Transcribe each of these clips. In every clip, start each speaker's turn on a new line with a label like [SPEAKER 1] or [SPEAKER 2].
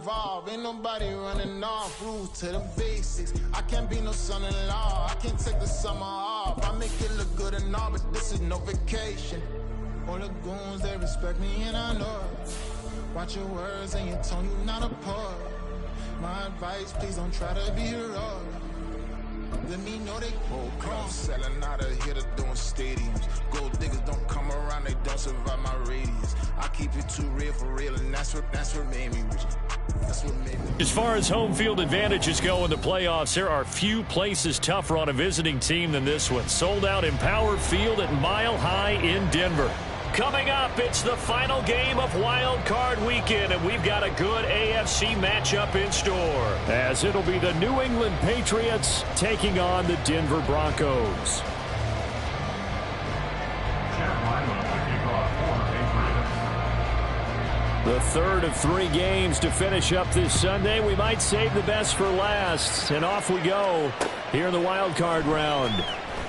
[SPEAKER 1] evolve. Ain't nobody running off, rules to the basics. I can't be no son-in-law, I can't take the summer off. I make it look good and all, but this is no vacation. All the goons, they respect me and I know it. Watch your words and your tone, you not a poet. My advice, please don't try to be heroic. Let me know they come selling out of here to doing stadiums. Gold diggers don't come around, they don't survive my radius. I keep it too real for real, and that's what made me rich. That's what made me.
[SPEAKER 2] As far as home field advantages go in the playoffs, there are few places tougher on a visiting team than this one. Sold out Empower Field at Mile High in Denver. Coming up, it's the final game of Wild Card Weekend, and we've got a good AFC matchup in store, as it'll be the New England Patriots taking on the Denver Broncos. The third of 3 games to finish up this Sunday. We might save the best for last, and off we go here in the Wild Card round.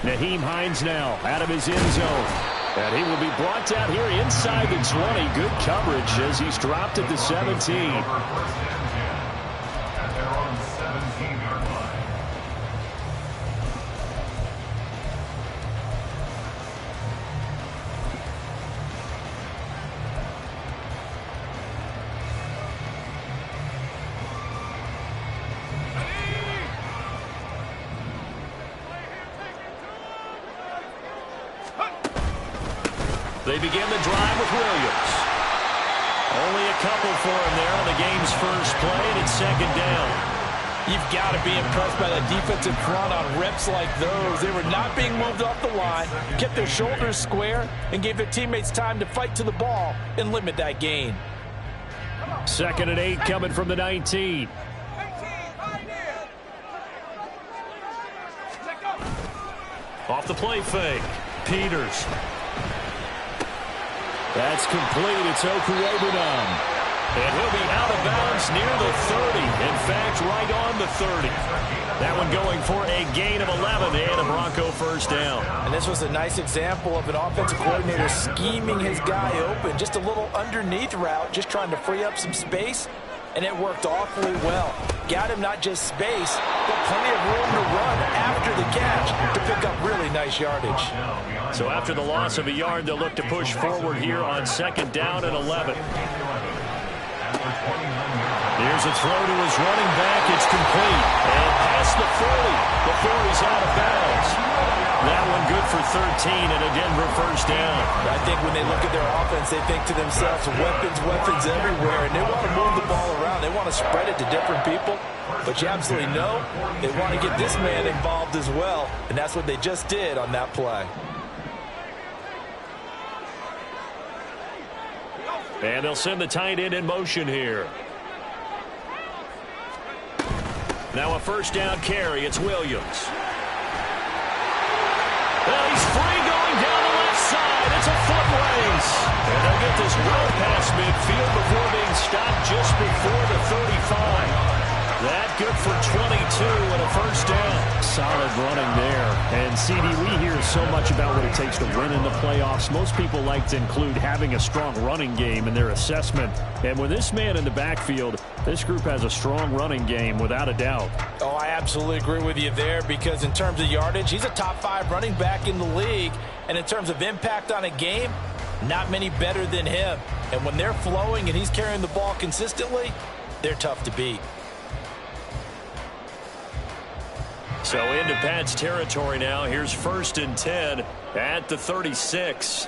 [SPEAKER 2] Nyheim Hines now out of his end zone. And he will be brought down here inside the 20. Good coverage as he's dropped at the 17. They begin the drive with Williams. Only a couple for him there on the game's first play, and it's second down.
[SPEAKER 3] You've got to be impressed by the defensive front on reps like those. They were not being moved off the line, kept their shoulders square, and gave their teammates time to fight to the ball and limit that gain.
[SPEAKER 2] 2nd and 8 coming from the 19. Off the play fake. Peters. That's complete. It's Okuwebunam. And he'll be out of bounds near the 30. In fact, right on the 30. That one going for a gain of 11 and a Bronco first down.
[SPEAKER 3] And this was a nice example of an offensive coordinator scheming his guy open. Just a little underneath route, just trying to free up some space. And it worked awfully well. Got him not just space, but plenty of room to run after the catch to pick up really nice yardage.
[SPEAKER 2] So after the loss of a yard, they'll look to push forward here on 2nd down and 11. Here's a throw to his running back. It's complete. And past the 40 before he's out of bounds. That one good for 13 and a Denver first down.
[SPEAKER 3] I think when they look at their offense, they think to themselves, weapons everywhere. And they want to move the ball around. They want to spread it to different people. But you absolutely know they want to get this man involved as well. And that's what they just did on that play.
[SPEAKER 2] And they'll send the tight end in motion here. Now a first down carry. It's Williams. Well, he's free going down the left side. It's a foot race. And they'll get this well past midfield before being stopped just before the 35. That good for 22 and a first down. Solid running there. And, CD, we hear so much about what it takes to win in the playoffs. Most people like to include having a strong running game in their assessment. And with this man in the backfield, this group has a strong running game without a doubt.
[SPEAKER 3] Oh, I absolutely agree with you there because in terms of yardage, he's a top 5 running back in the league. And in terms of impact on a game, not many better than him. And when they're flowing and he's carrying the ball consistently, they're tough to beat.
[SPEAKER 2] So into Pat's territory now. Here's 1st and 10 at the 36.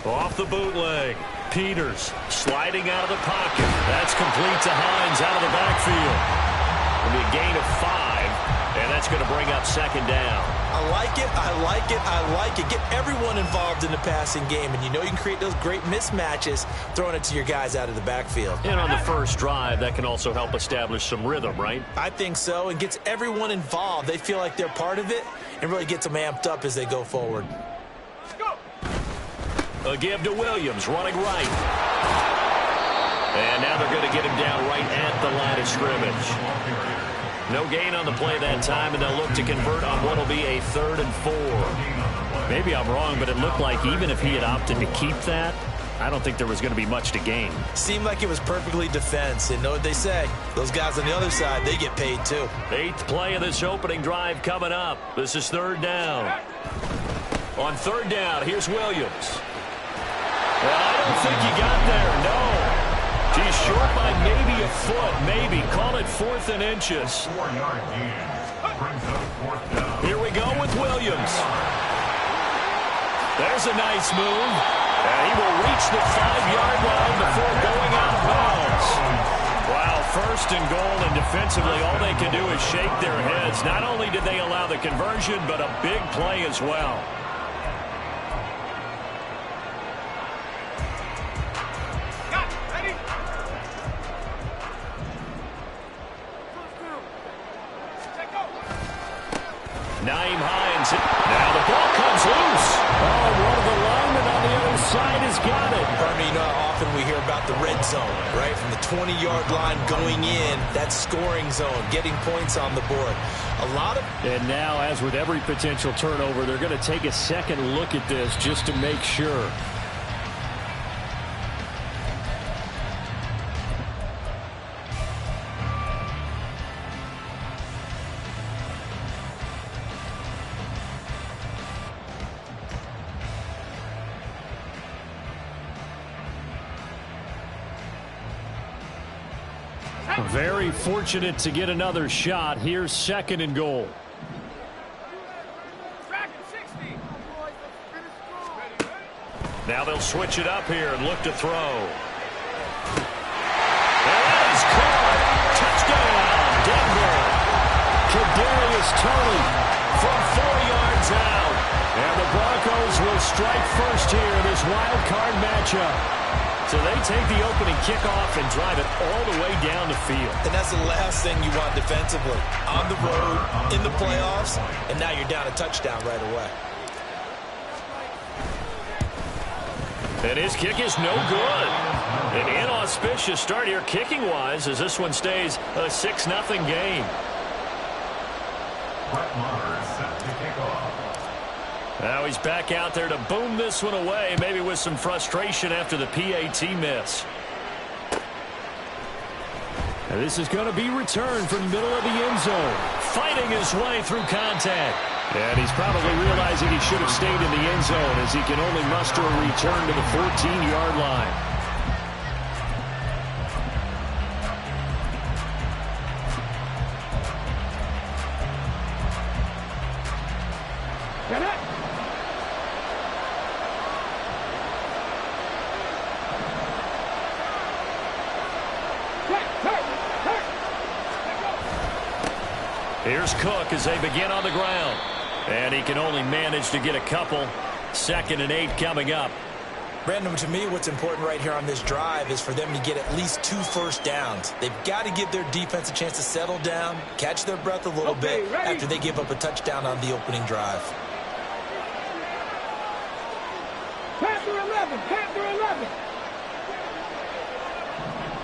[SPEAKER 2] Off the bootleg. Peters sliding out of the pocket. That's complete to Hines out of the backfield. It'll be a gain of 5, and that's going to bring up 2nd down.
[SPEAKER 3] I like it, I like it, I like it. Get everyone involved in the passing game, and you know you can create those great mismatches throwing it to your guys out of the backfield.
[SPEAKER 2] And on the first drive, that can also help establish some rhythm, right?
[SPEAKER 3] I think so, and gets everyone involved. They feel like they're part of it, and really gets them amped up as they go forward.
[SPEAKER 2] A give to Williams, running right. And now they're going to get him down right at the line of scrimmage. No gain on the play that time, and they'll look to convert on what will be a 3rd and 4. Maybe I'm wrong, but it looked like even if he had opted to keep that, I don't think there was going to be much to gain.
[SPEAKER 3] Seemed like it was perfectly defense. And know what they say? Those guys on the other side, they get paid too.
[SPEAKER 2] 8th play of this opening drive coming up. This is 3rd down. On 3rd down, here's Williams. Well, I don't think he got there, no. He's short by maybe a foot, maybe. Call it 4th and inches.
[SPEAKER 4] 4-yard gain. Brings up 4th down.
[SPEAKER 2] Here we go with Williams. There's a nice move. And he will reach the 5-yard line before going out of bounds. Wow, 1st and goal, and defensively all they can do is shake their heads. Not only did they allow the conversion, but a big play as well. Naeem Hines. Now the ball comes loose. Oh, one of the linemen on the other side has got it.
[SPEAKER 3] Hermie, you know how often we hear about the red zone, right? From the 20-yard line going in, that scoring zone, getting points on the board.
[SPEAKER 2] And now, as with every potential turnover, they're going to take a second look at this just to make sure. Very fortunate to get another shot. Here's 2nd and goal. Now they'll switch it up here and look to throw. That is caught. Touchdown, Denver. Kadarius Toney from 4 yards out. And the Broncos will strike first here in this wild card matchup. So they take the opening kickoff and drive it all the way down the field.
[SPEAKER 3] And that's the last thing you want defensively. On the road, in the playoffs, and now you're down a touchdown right away.
[SPEAKER 2] And his kick is no good. An inauspicious start here kicking-wise as this one stays a 6-0 game.
[SPEAKER 4] Brett Maher is set to kick off.
[SPEAKER 2] Now he's back out there to boom this one away, maybe with some frustration after the PAT miss. And this is going to be returned from the middle of the end zone. Fighting his way through contact. And he's probably realizing he should have stayed in the end zone as he can only muster a return to the 14-yard line. Here's Cook as they begin on the ground. And he can only manage to get a couple. 2nd and 8 coming up.
[SPEAKER 3] Brandon, to me, what's important right here on this drive is for them to get at least 2 first downs. They've got to give their defense a chance to settle down, catch their breath a little bit after they give up a touchdown on the opening drive.
[SPEAKER 5] Panther 11, Panther 11.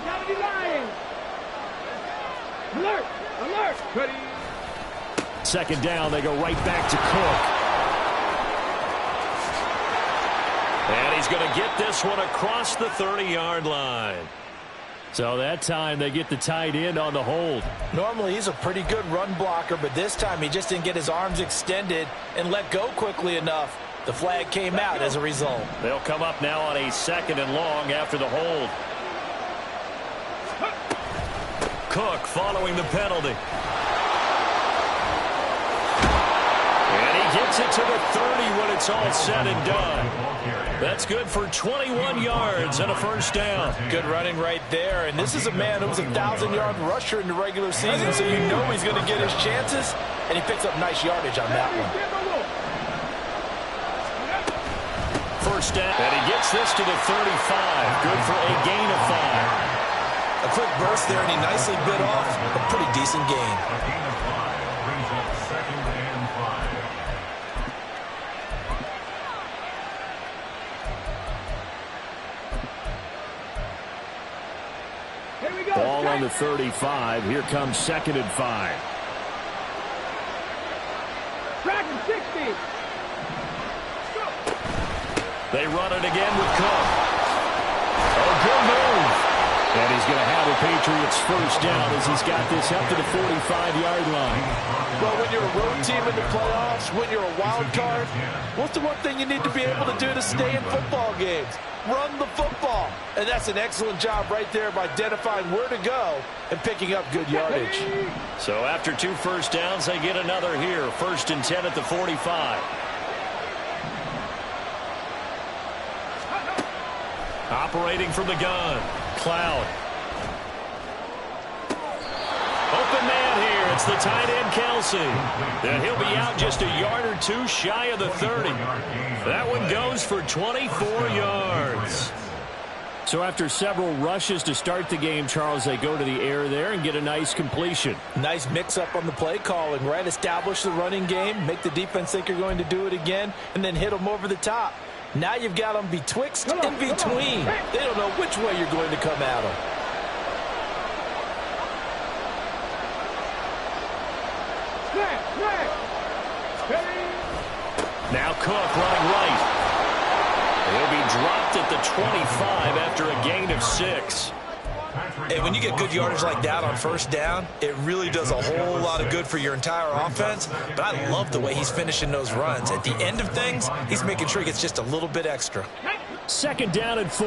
[SPEAKER 5] Gotta be lying. Alert, alert. Ready.
[SPEAKER 2] 2nd down, they go right back to Cook. And he's going to get this one across the 30-yard line. So that time they get the tight end on the hold.
[SPEAKER 3] Normally he's a pretty good run blocker, but this time he just didn't get his arms extended and let go quickly enough. The flag came out as a result.
[SPEAKER 2] They'll come up now on a 2nd and long after the hold. Cook following the penalty. And he gets it to the 30 when it's all said and done. That's good for 21 yards and a first down.
[SPEAKER 3] Good running right there. And this is a man who was a 1,000-yard rusher in the regular season, so you know he's going to get his chances. And he picks up nice yardage on that one.
[SPEAKER 2] First down. And he gets this to the 35. Good for a gain of 5.
[SPEAKER 3] A quick burst there, and he nicely bit off a pretty decent gain.
[SPEAKER 4] A gain of 5 brings up 2nd and 5.
[SPEAKER 5] Here we go.
[SPEAKER 2] Ball on the 35. Here comes 2nd and 5.
[SPEAKER 5] Tracking 60.
[SPEAKER 2] They run it again with Cook. Patriots first down as he's got this up to the 45-yard line.
[SPEAKER 3] Well, when you're a road team in the playoffs, when you're a wild card, what's the one thing you need to be able to do to stay in football games? Run the football. And that's an excellent job right there of identifying where to go and picking up good yardage.
[SPEAKER 2] So after 2 first downs, they get another here. 1st and 10 at the 45. Operating from the gun, Cloud. Open man here. It's the tight end, Kelsey. And he'll be out just a yard or two shy of the 30. That one goes for 24 yards. So after several rushes to start the game, Charles, they go to the air there and get a nice completion.
[SPEAKER 3] Nice mix-up on the play calling, right? Establish the running game, make the defense think you're going to do it again, and then hit them over the top. Now you've got them betwixt and between. They don't know which way you're going to come at them.
[SPEAKER 2] Now Cook running right. He'll be dropped at the 25 after a gain of 6.
[SPEAKER 3] And when you get good yardage like that on first down, it really does a whole lot of good for your entire offense. But I love the way he's finishing those runs. At the end of things, he's making sure he gets just a little bit extra.
[SPEAKER 2] 2nd down and 4.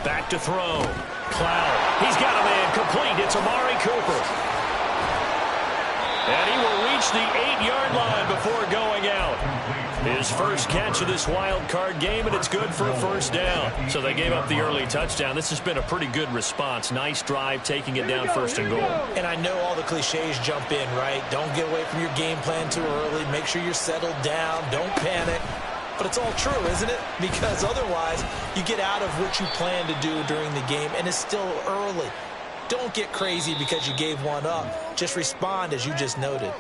[SPEAKER 2] Back to throw. Cloud. He's got a man complete. It's Amari Cooper. And he will reach the 8-yard line before going out. His first catch of this wild card game, and it's good for a first down. So they gave up the early touchdown. This has been a pretty good response. Nice drive, taking it down 1st and goal.
[SPEAKER 3] And I know all the cliches jump in, right? Don't get away from your game plan too early. Make sure you're settled down. Don't panic. But it's all true, isn't it? Because otherwise, you get out of what you plan to do during the game, and it's still early. Don't get crazy because you gave one up. Just respond as you just noted.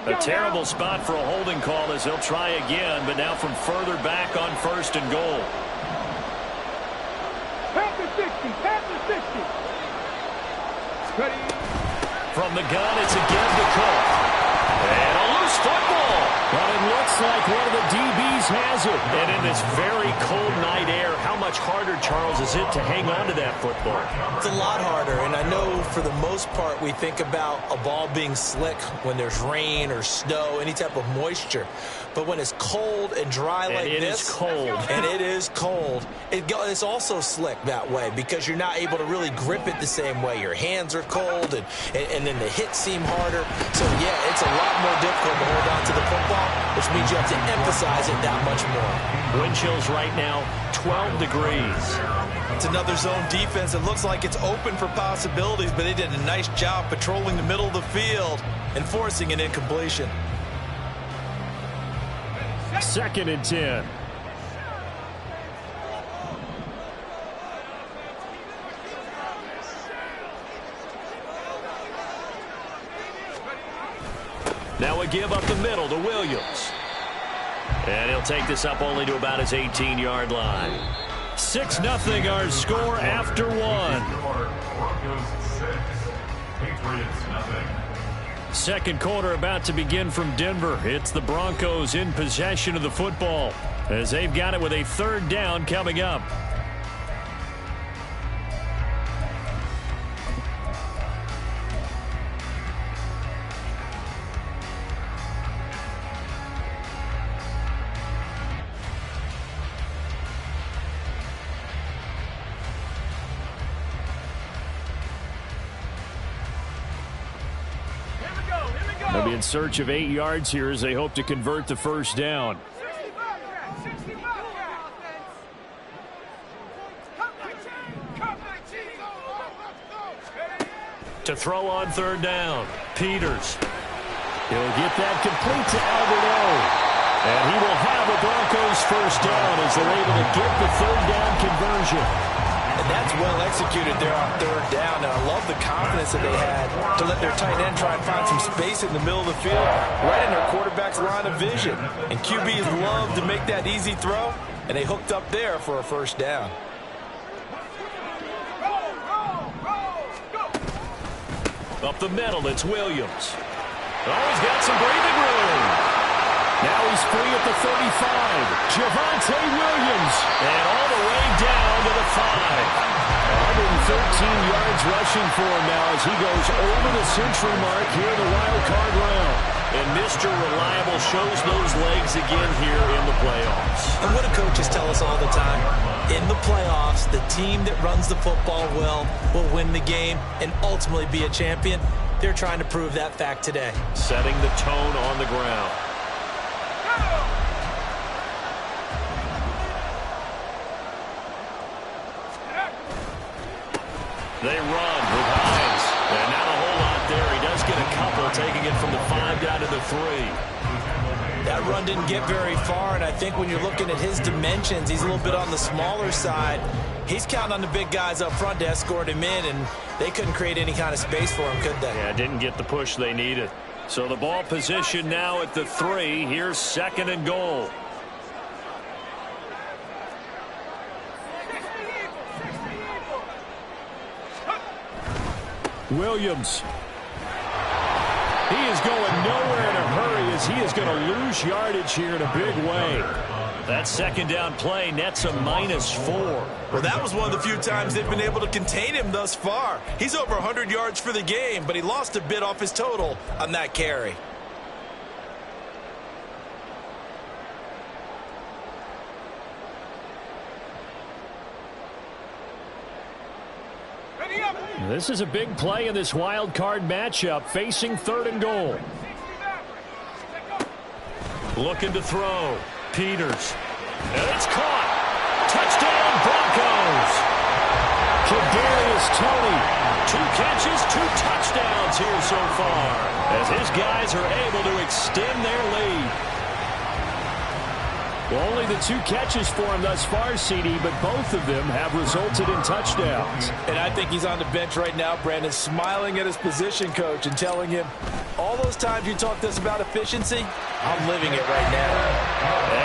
[SPEAKER 2] A terrible spot for a holding call as they'll try again, but now from further back on 1st and goal.
[SPEAKER 5] Pass the 60, pass the 60. Ready.
[SPEAKER 2] From the gun, it's again to Cook. And a loose football. But it looks like one of the DBs has it. And in this very cold night air, how much harder, Charles, is it to hang on to that football?
[SPEAKER 3] It's a lot harder, and I know for the most part we think about a ball being slick when there's rain or snow, any type of moisture. But when it's cold and dry like this, and it is cold, it's also slick that way because you're not able to really grip it the same way. Your hands are cold, and then the hits seem harder. So, yeah, it's a lot more difficult to hold on to the football, which means you have to emphasize it that much more.
[SPEAKER 2] Wind chills right now, 12 degrees.
[SPEAKER 3] It's another zone defense. It looks like it's open for possibilities, but they did a nice job patrolling the middle of the field and forcing an incompletion.
[SPEAKER 2] 2nd and 10. Now a give up the middle to Williams. And he'll take this up only to about his 18-yard line. 6-0 our score after 1.
[SPEAKER 4] Broncos 6, Patriots nothing.
[SPEAKER 2] Second quarter about to begin from Denver. It's the Broncos in possession of the football as they've got it with a 3rd down coming up. They'll be in search of 8 yards here as they hope to convert the first down. To throw on 3rd down, Peters. He'll get that complete to Alberto. And he will have a Broncos first down as they're able to get the 3rd down conversion.
[SPEAKER 3] And that's well executed there on third down. And I love the confidence that they had to let their tight end try and find some space in the middle of the field, right in their quarterback's line of vision. And QBs love to make that easy throw, and they hooked up there for a first down.
[SPEAKER 2] Up the middle, it's Williams. Oh, he's got some breathing room. Now he's free at the 35. Javonte Williams. And all the way down to the 5. 113 yards rushing for him now as he goes over the century mark here in the wild card round. And Mr. Reliable shows those legs again here in the playoffs.
[SPEAKER 3] And what do coaches tell us all the time? In the playoffs, the team that runs the football well will win the game and ultimately be a champion. They're trying to prove that fact today.
[SPEAKER 2] Setting the tone on the ground. They run with Hines. And not a whole lot there. He does get a couple, taking it from the 5 down to the 3.
[SPEAKER 3] That run didn't get very far, and I think when you're looking at his dimensions, he's a little bit on the smaller side. He's counting on the big guys up front to escort him in, and they couldn't create any kind of space for him, could they?
[SPEAKER 2] Yeah, didn't get the push they needed. So the ball position now at the 3. Here's 2nd and goal. Williams. He is going nowhere in a hurry as he is going to lose yardage here in a big way. That 2nd down play nets a -4.
[SPEAKER 3] Well, that was one of the few times they've been able to contain him thus far. He's over 100 yards for the game, but he lost a bit off his total on that carry.
[SPEAKER 2] This is a big play in this wild card matchup, facing 3rd and goal. Looking to throw. Peters. And it's caught. Touchdown, Broncos. Kadarius Toney. 2 catches, 2 touchdowns here so far, as his guys are able to extend their lead. Well, only the 2 catches for him thus far, CD, but both of them have resulted in touchdowns.
[SPEAKER 3] And I think he's on the bench right now, Brandon, smiling at his position coach and telling him, all those times you talked to us about efficiency, I'm living it right now.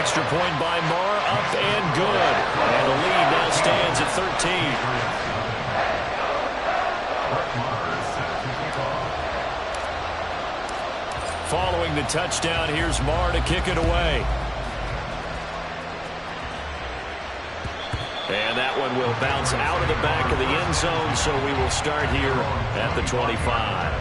[SPEAKER 2] Extra point by Marr, up and good. And the lead now stands at 13. Following the touchdown, here's Marr to kick it away. And that one will bounce out of the back of the end zone, so we will start here at the 25.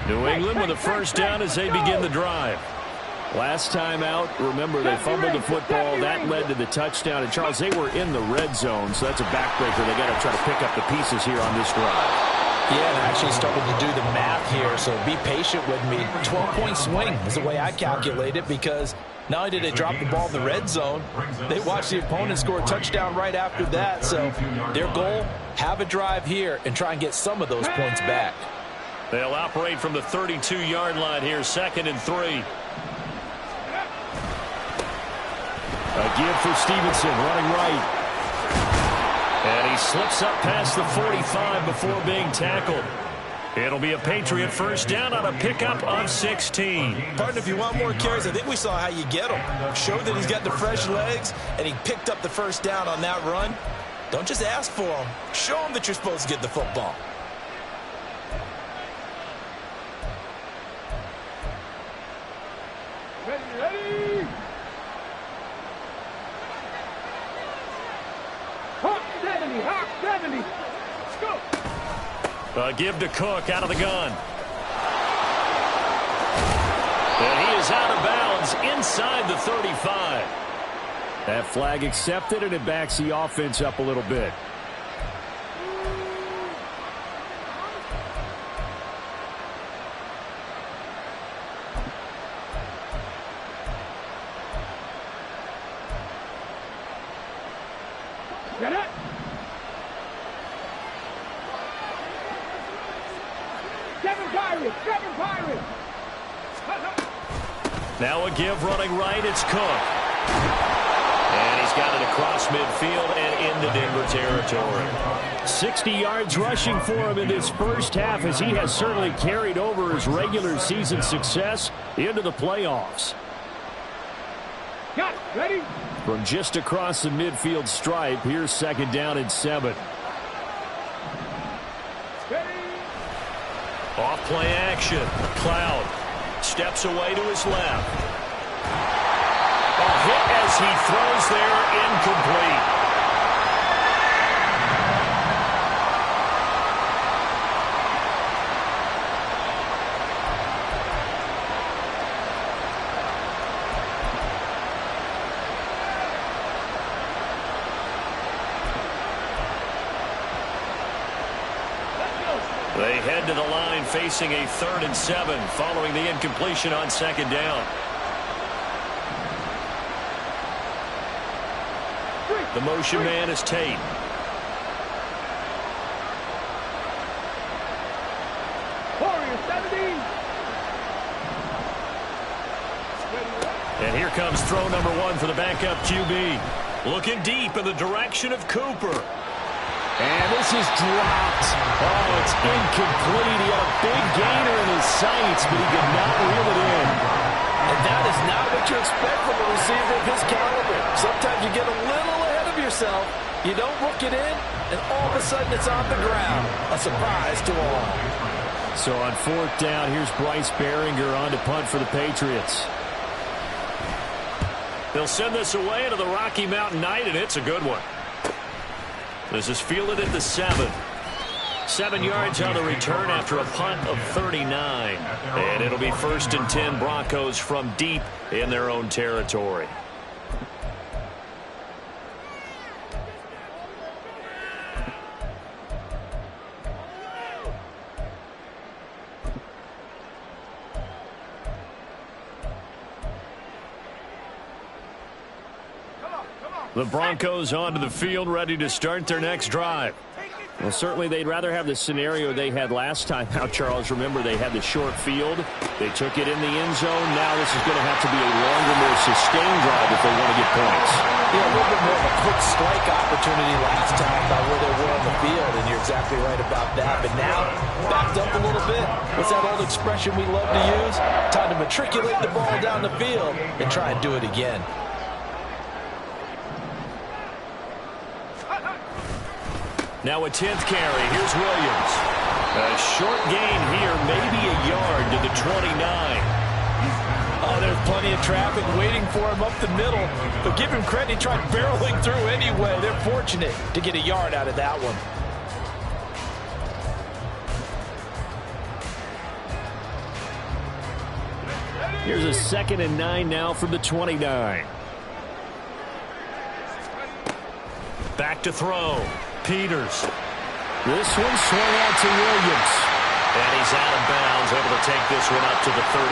[SPEAKER 2] New England with a first down as they begin the drive. Last time out, remember, they fumbled the football. That led to the touchdown. And, Charles, they were in the red zone, so that's a backbreaker. They got to try to pick up the pieces here on this drive.
[SPEAKER 3] Yeah, and I actually started to do the math here, so be patient with me. 12-point swing is the way I calculate it, because not only did they drop the ball in the red zone, they watched the opponent score a touchdown right after that. So their goal, have a drive here and try and get some of those points back.
[SPEAKER 2] They'll operate from the 32-yard line here, 2nd and 3. A give for Stevenson, running right. And he slips up past the 45 before being tackled. It'll be a Patriot first down on a pickup of 16.
[SPEAKER 3] Partner, if you want more carries, I think we saw how you get them. Show that he's got the fresh legs, and he picked up the first down on that run. Don't just ask for them. Show them that you're supposed to get the football.
[SPEAKER 5] Ready. Hawk 70. Let's go.
[SPEAKER 2] A give to Cook out of the gun. And he is out of bounds inside the 35. That flag accepted, and it backs the offense up a little bit.
[SPEAKER 5] Pirates. 7 Pirates.
[SPEAKER 2] Now a give running right. It's Cook. And he's got it across midfield and into Denver territory.
[SPEAKER 6] 60 yards rushing for him in this first half, as he has certainly carried over his regular season success into the playoffs.
[SPEAKER 5] Got it. Ready?
[SPEAKER 6] From just across the midfield stripe, here's 2nd down and 7.
[SPEAKER 5] Ready?
[SPEAKER 2] Off play action. Cloud steps away to his left. A hit as he throws there, incomplete. They head to the line facing a 3rd and 7 following the incompletion on 2nd down. The motion man is Tate.
[SPEAKER 5] Warriors 17.
[SPEAKER 2] And here comes throw number 1 for the backup QB. Looking deep in the direction of Cooper.
[SPEAKER 6] And this is dropped. Oh, it's incomplete. He had a big gainer in his sights, but he could not reel it in.
[SPEAKER 3] And that is not what you expect from a receiver of his caliber. Sometimes you get a little ahead of yourself. You don't look it in, and all of a sudden it's on the ground. A surprise to all.
[SPEAKER 6] So on 4th down, here's Bryce Behringer on to punt for the Patriots.
[SPEAKER 2] They'll send this away into the Rocky Mountain night, and it's a good one. This is fielded at the 7. 7 yards on the return after a punt of 39. And it'll be 1st and 10 Broncos from deep in their own territory. The Broncos onto the field, ready to start their next drive.
[SPEAKER 6] Well, certainly they'd rather have the scenario they had last time out, Charles. Remember, they had the short field. They took it in the end zone. Now this is going to have to be a longer, more sustained drive if they want to get points.
[SPEAKER 3] Yeah, a little bit more of a quick strike opportunity last time by where they were on the field, and you're exactly right about that. But now, backed up a little bit. What's that old expression we love to use? Time to matriculate the ball down the field and try and do it again.
[SPEAKER 2] Now a 10th carry. Here's Williams. A short gain here, maybe a yard to the 29.
[SPEAKER 3] Oh, there's plenty of traffic waiting for him up the middle. But give him credit, he tried barreling through anyway. They're fortunate to get a yard out of that one.
[SPEAKER 6] Here's a 2nd and 9 now from the 29.
[SPEAKER 2] Back to throw. Peters.
[SPEAKER 6] This one swung out to Williams.
[SPEAKER 2] And he's out of bounds, able to take this one up to the 35.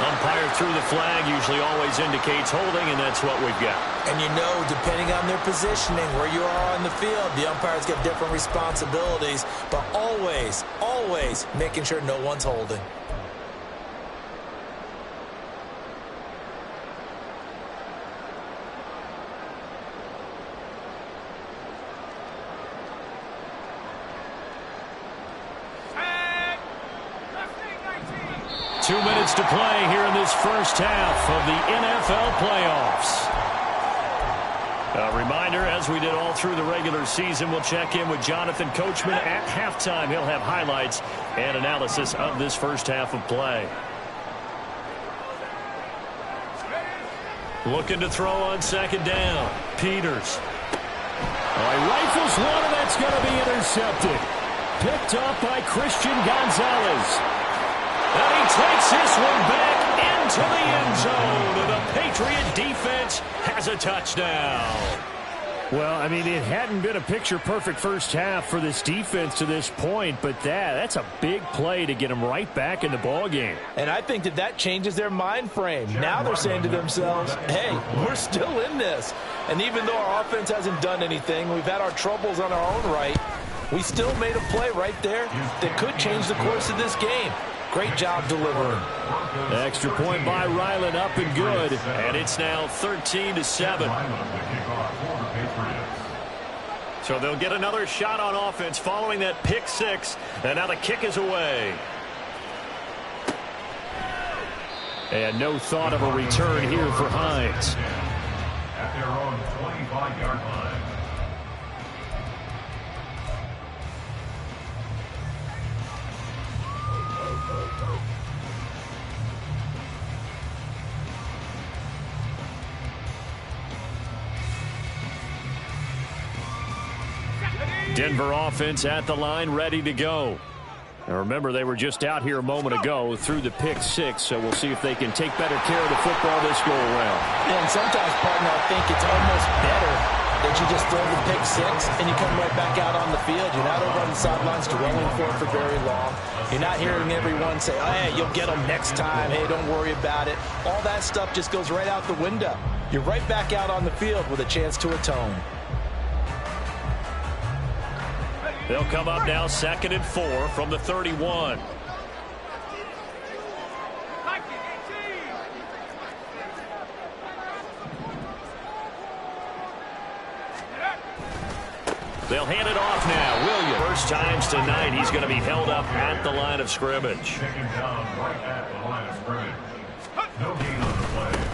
[SPEAKER 2] Umpire threw the flag, usually always indicates holding, and that's what we've got.
[SPEAKER 3] And you know, depending on their positioning, where you are on the field, the umpires get different responsibilities, but always, always making sure no one's holding.
[SPEAKER 2] Two minutes to play here in this first half of the NFL playoffs. A reminder, as we did all through the regular season, we'll check in with Jonathan Coachman at halftime. He'll have highlights and analysis of this first half of play. Looking to throw on 2nd down. Peters.
[SPEAKER 6] He rifles one, and that's going to be intercepted. Picked up by Christian Gonzalez.
[SPEAKER 2] And he takes this one back into the end zone. And the Patriot defense has a touchdown.
[SPEAKER 6] Well, I mean, it hadn't been a picture-perfect first half for this defense to this point, but that's a big play to get them right back in the ballgame.
[SPEAKER 3] And I think that changes their mind frame. Now they're saying to themselves, hey, we're still in this. And even though our offense hasn't done anything, we've had our troubles on our own right, We still made a play right there that could change the course of this game. Great job delivering.
[SPEAKER 6] Extra point by Ryland, up and good. And it's now 13-7. So they'll get another shot on offense following that pick six. And now the kick is away. And no thought of a return here for Hines.
[SPEAKER 4] At their own 25-yard line.
[SPEAKER 6] Denver offense at the line, ready to go. Now remember, they were just out here a moment ago through the pick six, so we'll see if they can take better care of the football this go around.
[SPEAKER 3] Yeah, and sometimes, partner, I think it's almost better that you just throw the pick six and you come right back out on the field. You're not over on the sidelines dwelling for it for very long. You're not hearing everyone say, oh, hey, you'll get them next time. Hey, don't worry about it. All that stuff just goes right out the window. You're right back out on the field with a chance to atone.
[SPEAKER 6] They'll come up now 2nd and 4 from the 31. They'll hand it off now. Williams. First times tonight he's going to be held up at the line of scrimmage.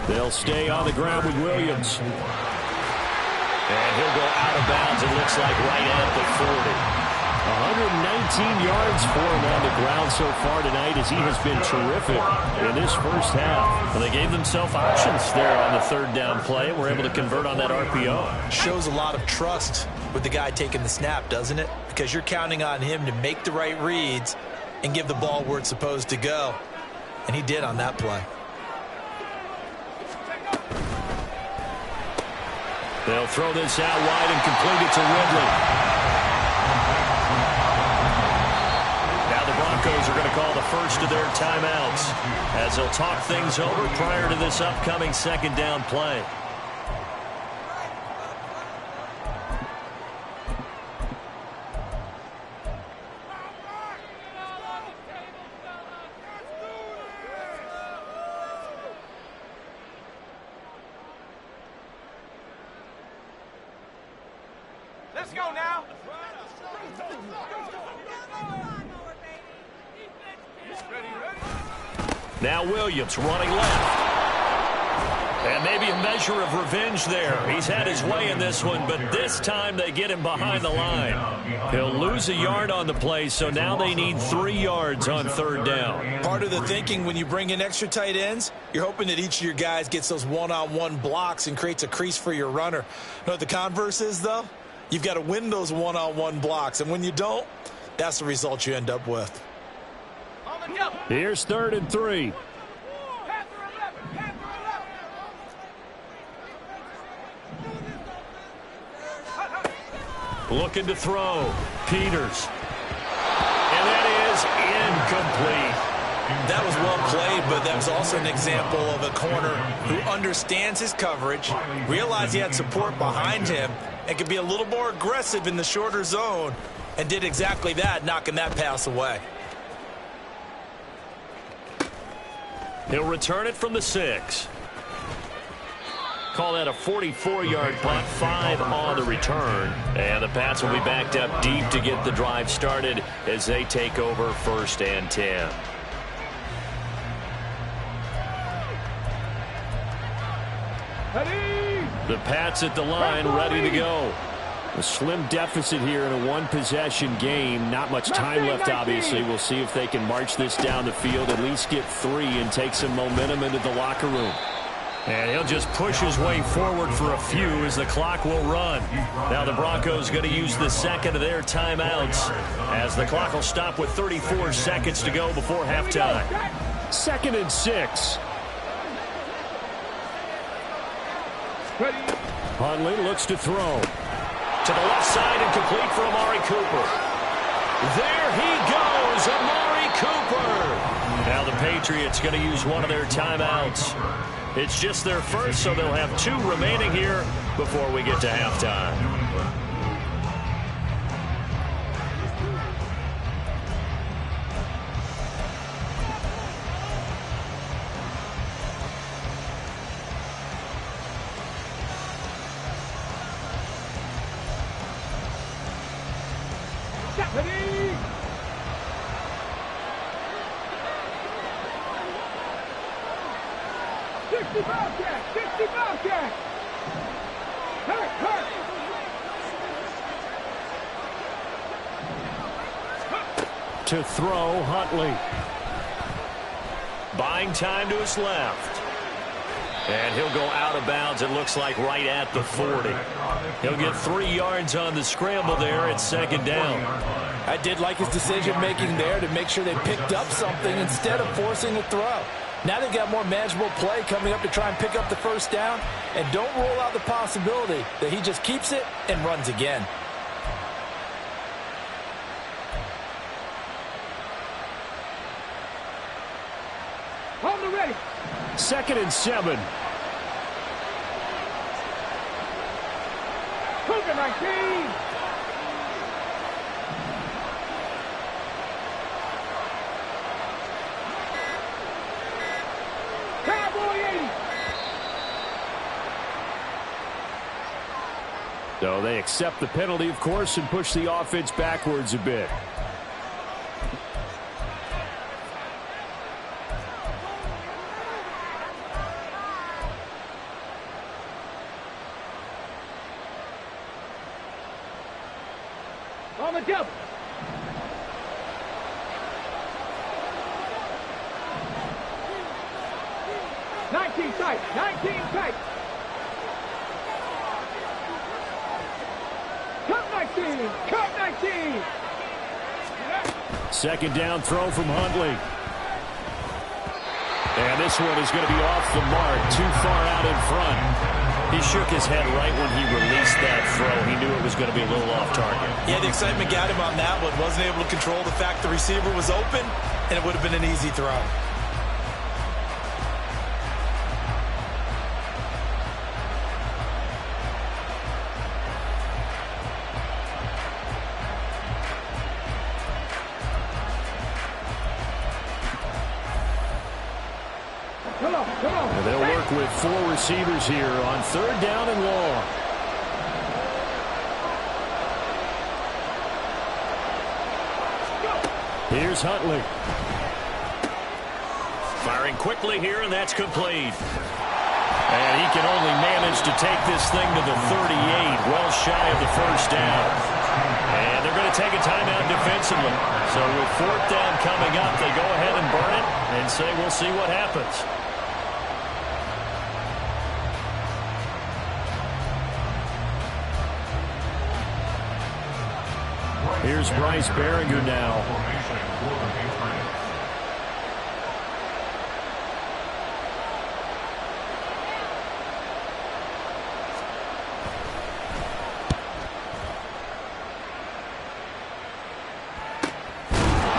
[SPEAKER 6] They'll stay on the ground with Williams. And he'll go out of bounds, it looks like, right at the 40. 119 yards for him on the ground so far tonight as he has been terrific in this first half. And they gave themselves options there on the third down play and were able to convert on that RPO.
[SPEAKER 3] Shows a lot of trust with the guy taking the snap, doesn't it? Because you're counting on him to make the right reads and give the ball where it's supposed to go. And he did on that play.
[SPEAKER 6] They'll throw this out wide and complete it to Ridley. Now the Broncos are going to call the first of their timeouts as they'll talk things over prior to this upcoming second down play.
[SPEAKER 5] Let's go now.
[SPEAKER 6] Now Williams running left. And maybe a measure of revenge there. He's had his way in this one, but this time they get him behind the line. He'll lose a yard on the play, so now they need 3 yards on third down.
[SPEAKER 3] Part of the thinking when you bring in extra tight ends, you're hoping that each of your guys gets those one-on-one blocks and creates a crease for your runner. You know what the converse is, though? You've got to win those one-on-one blocks, and when you don't, that's the result you end up with.
[SPEAKER 6] Here's 3rd and 3. Looking to throw. Peters. And that is incomplete.
[SPEAKER 3] That was well played, but that was also an example of a corner who understands his coverage, realized he had support behind him, and could be a little more aggressive in the shorter zone, and did exactly that, knocking that pass away.
[SPEAKER 6] He'll return it from the 6. Call that a 44-yard punt, 5 on the return. And the Pats will be backed up deep to get the drive started as they take over 1st and 10. The Pats at the line, ready to go. A slim deficit here in a one-possession game. Not much time left, obviously. We'll see if they can march this down the field, at least get 3 and take some momentum into the locker room. And he'll just push his way forward for a few as the clock will run. Now the Broncos going to use the second of their timeouts as the clock will stop with 34 seconds to go before halftime. 2nd and 6. Hundley looks to throw. To the left side and complete for Amari Cooper. There he goes, Amari Cooper. Now the Patriots going to use one of their timeouts. It's just their first, so they'll have 2 remaining here before we get to halftime.
[SPEAKER 5] Ready. 60 Bobcat. 60 Bobcat. Hurt.
[SPEAKER 6] To throw, Huntley. Buying time to his left. And he'll go out of bounds, it looks like, right at the 40. He'll get 3 yards on the scramble there at second down.
[SPEAKER 3] I did like his decision-making there to make sure they picked up something instead of forcing a throw. Now they've got more manageable play coming up to try and pick up the first down. And don't rule out the possibility that he just keeps it and runs again.
[SPEAKER 5] On the ready.
[SPEAKER 6] 2nd and 7.
[SPEAKER 5] Cougar 19. Cowboy 80.
[SPEAKER 6] So they accept the penalty, of course, and push the offense backwards a bit.
[SPEAKER 5] On the double. Nineteen tight. Cut 19.
[SPEAKER 6] 2nd down throw from Huntley. And this one is going to be off the mark, too far out in front. He shook his head right when he released that throw. He knew it was going to be a little off target.
[SPEAKER 3] Yeah, the excitement got him on that one. Wasn't able to control the fact the receiver was open, and it would have been an easy throw.
[SPEAKER 5] Come on.
[SPEAKER 6] And they'll work with 4 receivers here on 3rd down and long. Here's Huntley. Firing quickly here, and that's complete. And he can only manage to take this thing to the 38, well shy of the first down. And they're going to take a timeout defensively. So with 4th down coming up, they go ahead and burn it and say we'll see what happens. Here's Bryce Behringer now.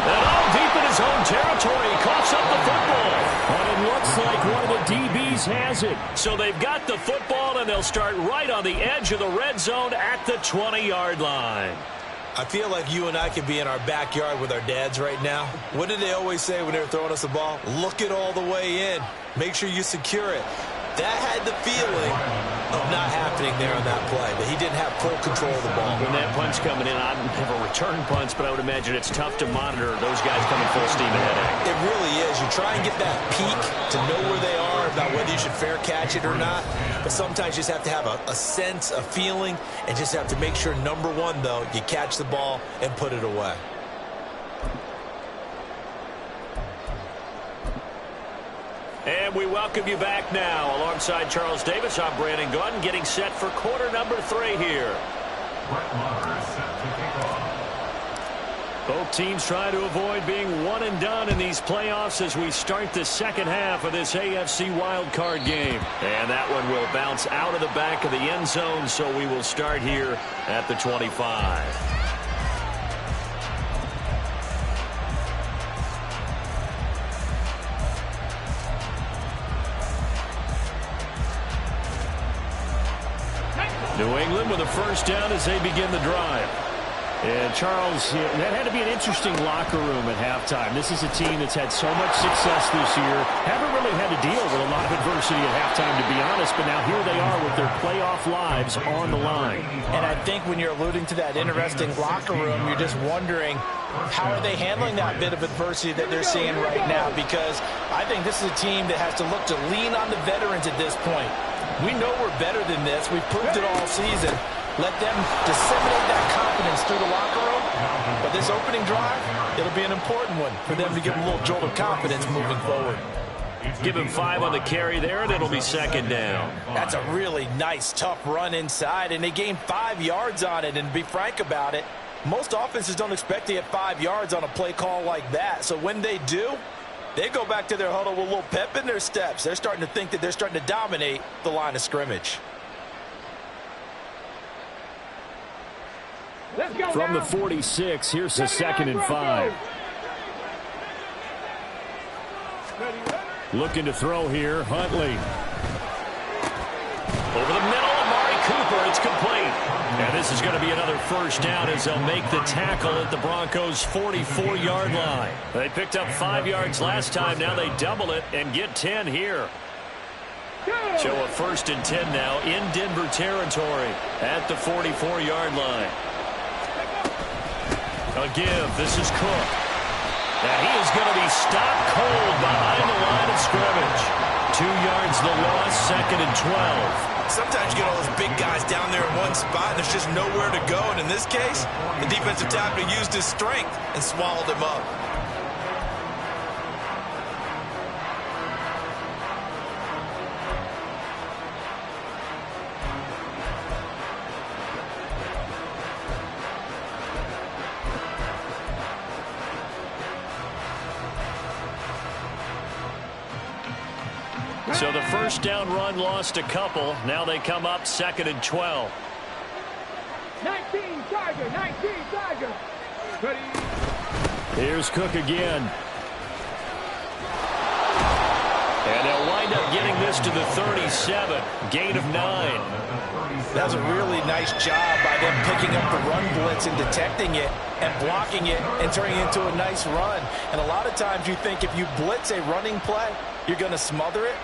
[SPEAKER 6] And all deep in his own territory, he coughs up the football. And it looks like one of the DBs has it. So they've got the football, and they'll start right on the edge of the red zone at the 20-yard line.
[SPEAKER 3] I feel like you and I could be in our backyard with our dads right now. What did they always say when they were throwing us the ball? Look it all the way in. Make sure you secure it. That had the feeling of not happening there on that play, that he didn't have full control of the ball.
[SPEAKER 6] When that punt's coming in, I don't have a return punch, but I would imagine it's tough to monitor those guys coming full steam ahead.
[SPEAKER 3] It really is. You try and get that peek to know where they are, about whether you should fair catch it or not. But sometimes you just have to have a sense, a feeling, and just have to make sure, number one, though, you catch the ball and put it away.
[SPEAKER 6] And we welcome you back now. Alongside Charles Davis, I'm Brandon Gunn, getting set for quarter number 3 here. Both teams trying to avoid being one and done in these playoffs as we start the second half of this AFC wildcard game. And that one will bounce out of the back of the end zone, so we will start here at the 25. New England with a first down as they begin the drive. And, Charles, that had to be an interesting locker room at halftime. This is a team that's had so much success this year. Haven't really had to deal with a lot of adversity at halftime, to be honest. But now here they are with their playoff lives on the line.
[SPEAKER 3] And I think when you're alluding to that interesting locker room, you're just wondering, how are they handling that bit of adversity that they're seeing right now? Because I think this is a team that has to look to lean on the veterans at this point. We know we're better than this. We've proved it all season. Let them disseminate that confidence through the locker room. But this opening drive, it'll be an important one for them to give them a little jolt of confidence moving forward.
[SPEAKER 6] Give him 5 on the carry there, and it'll be second down.
[SPEAKER 3] That's a really nice, tough run inside, and they gained 5 yards on it. And to be frank about it, most offenses don't expect to get 5 yards on a play call like that. So when they do, they go back to their huddle with a little pep in their steps. They're starting to think that they're starting to dominate the line of scrimmage.
[SPEAKER 6] From the 46, here's the 2nd and 5. Looking to throw here, Huntley. Over the middle, Amari Cooper, it's complete. And this is going to be another first down as they'll make the tackle at the Broncos' 44-yard line. They picked up 5 yards last time. Now they double it and get 10 here. So a 1st and 10 now in Denver territory at the 44-yard line. A give. This is Cook. And he is going to be stopped cold behind the line of scrimmage. 2 yards the loss, 2nd and 12.
[SPEAKER 3] Sometimes you get all those big guys down there in one spot, and there's just nowhere to go. And in this case, the defensive tackle used his strength and swallowed him up.
[SPEAKER 6] So the first down run lost a couple. Now they come up 2nd and 12.
[SPEAKER 5] 19 Tiger, 19 Tiger.
[SPEAKER 6] Here's Cook again. And they'll wind up getting this to the 37. Gain of 9.
[SPEAKER 3] That was a really nice job by them picking up the run blitz and detecting it and blocking it and turning it into a nice run. And a lot of times you think if you blitz a running play, you're going to smother it.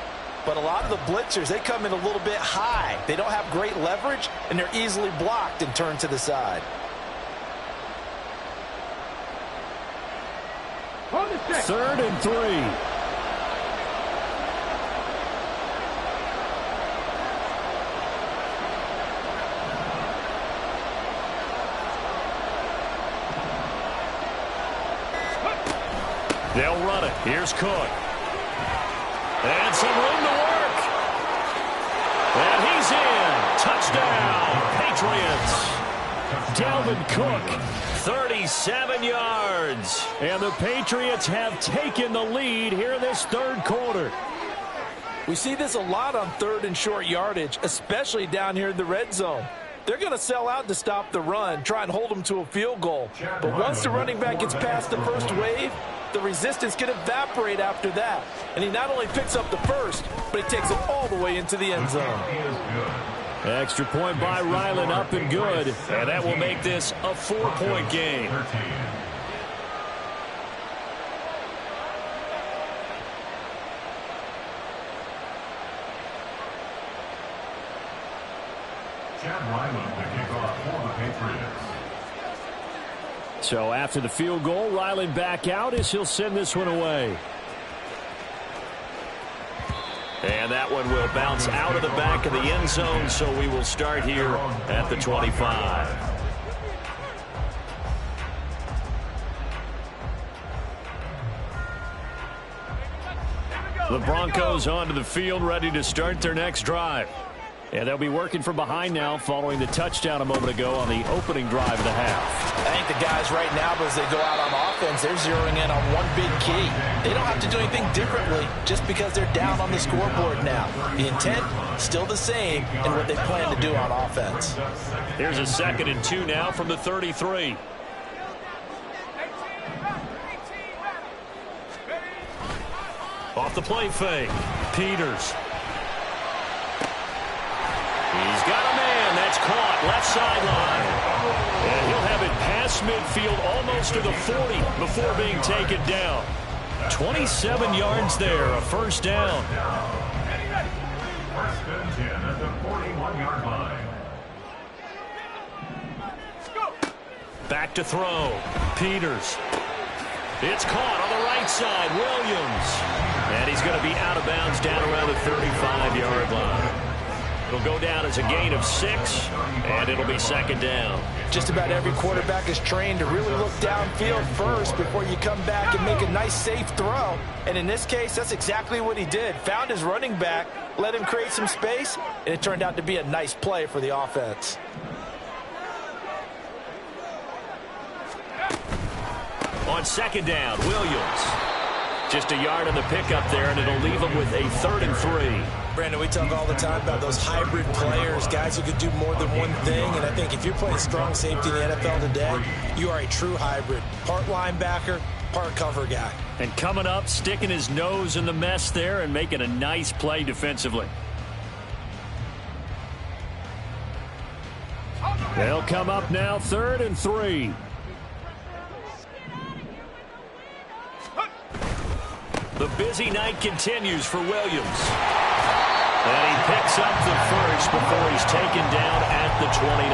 [SPEAKER 3] But a lot of the blitzers, they come in a little bit high. They don't have great leverage, and they're easily blocked and turned to the side.
[SPEAKER 5] On the
[SPEAKER 6] 3rd and 3. They'll run it. Here's Cook. And some room to work. And he's in. Touchdown, Patriots. Dalvin Cook, 37 yards. And the Patriots have taken the lead here in this 3rd quarter.
[SPEAKER 3] We see this a lot on 3rd and short yardage, especially down here in the red zone. They're going to sell out to stop the run, try and hold them to a field goal. But once the running back gets past the first wave, the resistance can evaporate after that. And he not only picks up the first, but he takes it all the way into the end zone.
[SPEAKER 6] Extra point by Ryland, up and good. And that will make this a 4-point game.
[SPEAKER 4] Chad Ryland to kick off for the Patriots.
[SPEAKER 6] So after the field goal, Ryland back out as he'll send this one away. And that one will bounce out of the back of the end zone, so we will start here at the 25. The Broncos onto the field, ready to start their next drive. And they'll be working from behind now following the touchdown a moment ago on the opening drive of the half.
[SPEAKER 3] I think the guys right now, as they go out on offense, they're zeroing in on one big key. They don't have to do anything differently just because they're down on the scoreboard now. The intent, still the same in what they plan to do on offense.
[SPEAKER 6] Here's a 2nd and 2 now from the 33. Off the play fake. Peters. He's got a man. That's caught left sideline. And he'll have it pass
[SPEAKER 2] past midfield, almost to the 40 before being taken down. 27 yards there, a first down.
[SPEAKER 4] First and 10 at the 41-yard line.
[SPEAKER 2] Back to throw. Peters. It's caught on the right side. Williams. And he's going to be out of bounds down around the 35-yard line. It'll go down as a gain of 6, and it'll be second down.
[SPEAKER 3] Just about every quarterback is trained to really look downfield first before you come back and make a nice, safe throw. And in this case, that's exactly what he did. Found his running back, let him create some space, and it turned out to be a nice play for the offense.
[SPEAKER 2] On second down, Williams. Just a yard on the pickup there, and it'll leave him with a 3rd and 3.
[SPEAKER 3] Brandon, we talk all the time about those hybrid players, guys who could do more than one thing. And I think if you're playing strong safety in the NFL today, you are a true hybrid. Part linebacker, part cover guy.
[SPEAKER 2] And coming up, sticking his nose in the mess there and making a nice play defensively. They'll come up now, 3rd and 3. The busy night continues for Williams. And he picks up the first before he's taken down at the 29.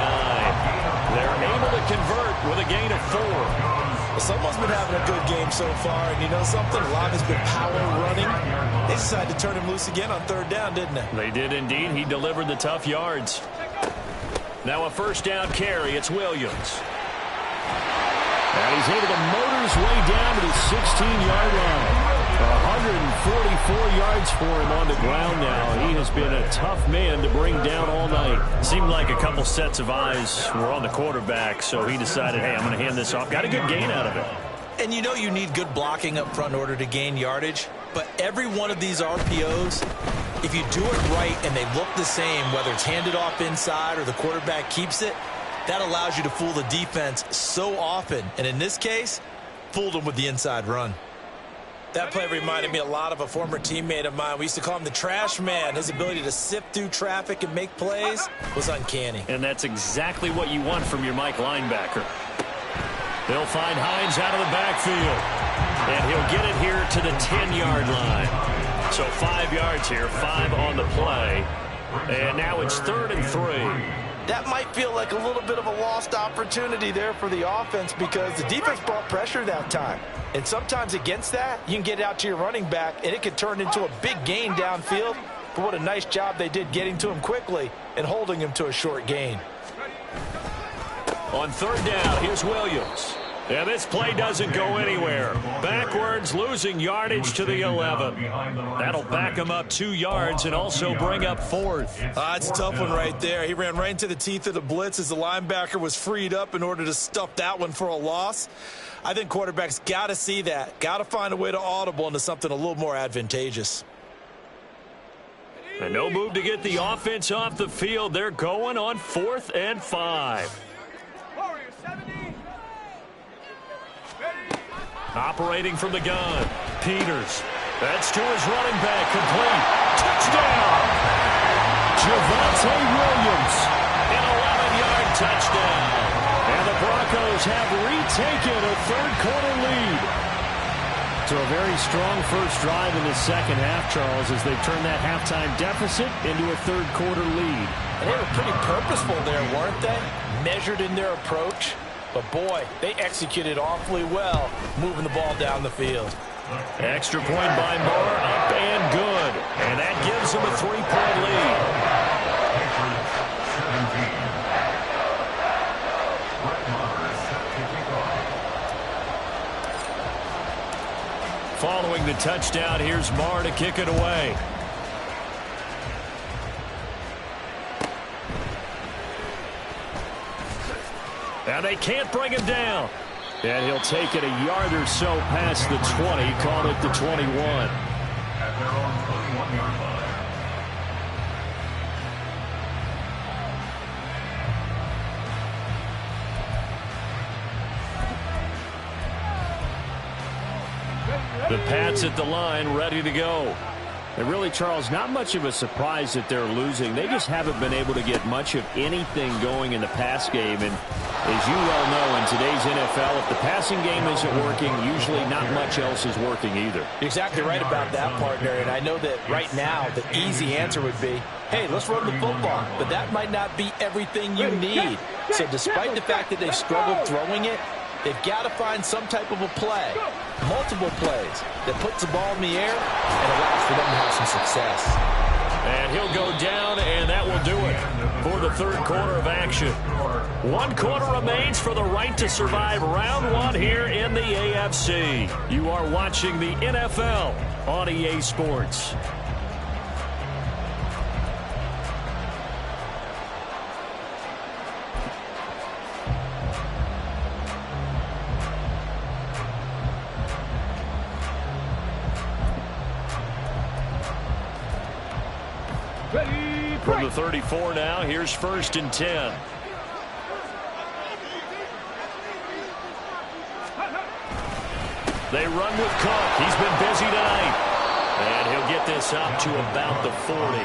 [SPEAKER 2] They're able to convert with a gain of 4.
[SPEAKER 3] Well, someone's been having a good game so far, and you know something? A lot has been power running. They decided to turn him loose again on 3rd down, didn't they?
[SPEAKER 2] They did indeed. He delivered the tough yards. Now a first down carry. It's Williams. And he's able to motor his way down to the 16-yard line. 144 yards for him on the ground now. He has been a tough man to bring down all night. Seemed like a couple sets of eyes were on the quarterback, so he decided, hey, I'm going to hand this off. Got a good gain out of it.
[SPEAKER 3] And you know you need good blocking up front in order to gain yardage, but every one of these RPOs, if you do it right and they look the same, whether it's handed off inside or the quarterback keeps it, that allows you to fool the defense so often. And in this case, fooled them with the inside run. That play reminded me a lot of a former teammate of mine. We used to call him the trash man. His ability to sift through traffic and make plays was uncanny.
[SPEAKER 2] And that's exactly what you want from your Mike linebacker. They'll find Hines out of the backfield. And he'll get it here to the 10-yard line. So 5 yards here, 5 on the play. And now it's 3rd and 3.
[SPEAKER 3] That might feel like a little bit of a lost opportunity there for the offense because the defense brought pressure that time. And sometimes against that, you can get it out to your running back, and it could turn into a big gain downfield. But what a nice job they did getting to him quickly and holding him to a short gain.
[SPEAKER 2] On 3rd down, here's Williams. And this play doesn't go anywhere. Backwards, losing yardage to the 11. That'll back him up 2 yards and also bring up 4th.
[SPEAKER 3] It's a tough one right there. He ran right into the teeth of the blitz as the linebacker was freed up in order to stuff that one for a loss. I think quarterbacks got to see that. Got to find a way to audible into something a little more advantageous.
[SPEAKER 2] And no move to get the offense off the field. They're going on 4th and 5. Operating from the gun. Peters. That's to his running back. Complete. Touchdown. Javonte Williams. An 11-yard touchdown. And the Broncos have retaken a 3rd-quarter lead. So a very strong first drive in the second half, Charles, as they turn that halftime deficit into a 3rd-quarter lead.
[SPEAKER 3] And they were pretty purposeful there, weren't they? Measured in their approach. But, boy, they executed awfully well, moving the ball down the field.
[SPEAKER 2] Extra point by Moore, up and good. And that gives them a 3-point lead. Following the touchdown, here's Moore to kick it away. And they can't bring him down. And he'll take it a yard or so past the 20, call it the 21.
[SPEAKER 4] At their own 21-yard line.
[SPEAKER 2] The Pats at the line, ready to go.
[SPEAKER 6] And really, Charles, not much of a surprise that they're losing. They just haven't been able to get much of anything going in the pass game. And as you well know, in today's NFL, if the passing game isn't working, usually not much else is working either.
[SPEAKER 3] You're exactly right about that, partner. And I know that right now the easy answer would be, hey, let's run the football. But that might not be everything you need. So despite the fact that they've struggled throwing it, they've got to find some type of a play, multiple plays, that puts the ball in the air and allows for them to have some success.
[SPEAKER 6] And he'll go down, and that will do it for the third quarter of action. 1 quarter remains for the right to survive round 1 here in the AFC. You are watching the NFL on EA Sports. From the 34 now, here's 1st and 10. They run with Cook. He's been busy tonight. And he'll get this up to about the 40.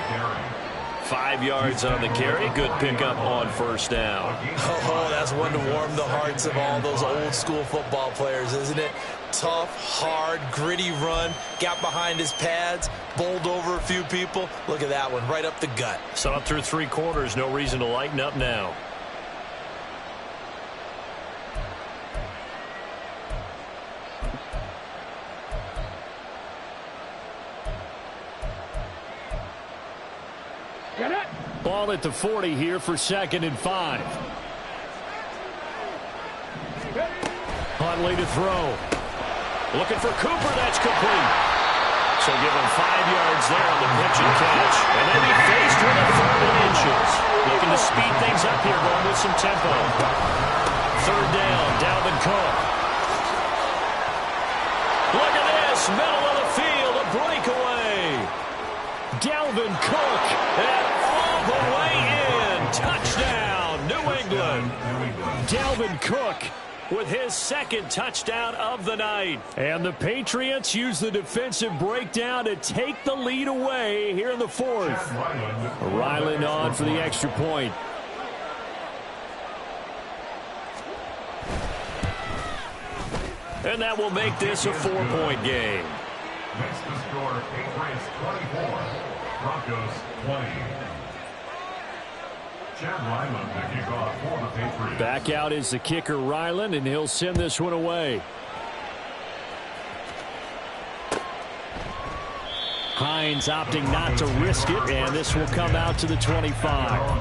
[SPEAKER 6] 5 yards on the carry. Good pickup on 1st down.
[SPEAKER 3] Oh, that's one to warm the hearts of all those old school football players, isn't it? Tough, hard, gritty run. Got behind his pads, bowled over a few people. Look at that one, right up the gut.
[SPEAKER 6] So up through 3 quarters, no reason to lighten up now. Ball at the 40 here for 2nd and 5. Huntley to throw. Looking for Cooper. That's complete. So give him 5 yards there on the pitch and catch. And then he faced with a 3rd and inches. Looking to speed things up here, going with some tempo. 3rd down, Dalvin Cook. Look at this. Middle of the field, a breakaway. Dalvin Cook. And all the way in. Touchdown, New England. Dalvin Cook with his 2nd touchdown of the night. And the Patriots use the defensive breakdown to take the lead away here in the 4th. Ryland on for the extra point. And that will make this a 4-point game.
[SPEAKER 4] Makes the score Patriots 24, Broncos 20.
[SPEAKER 6] Back out is the kicker, Ryland, and he'll send this one away. Hines opting not to risk it, and this will come out to the 25.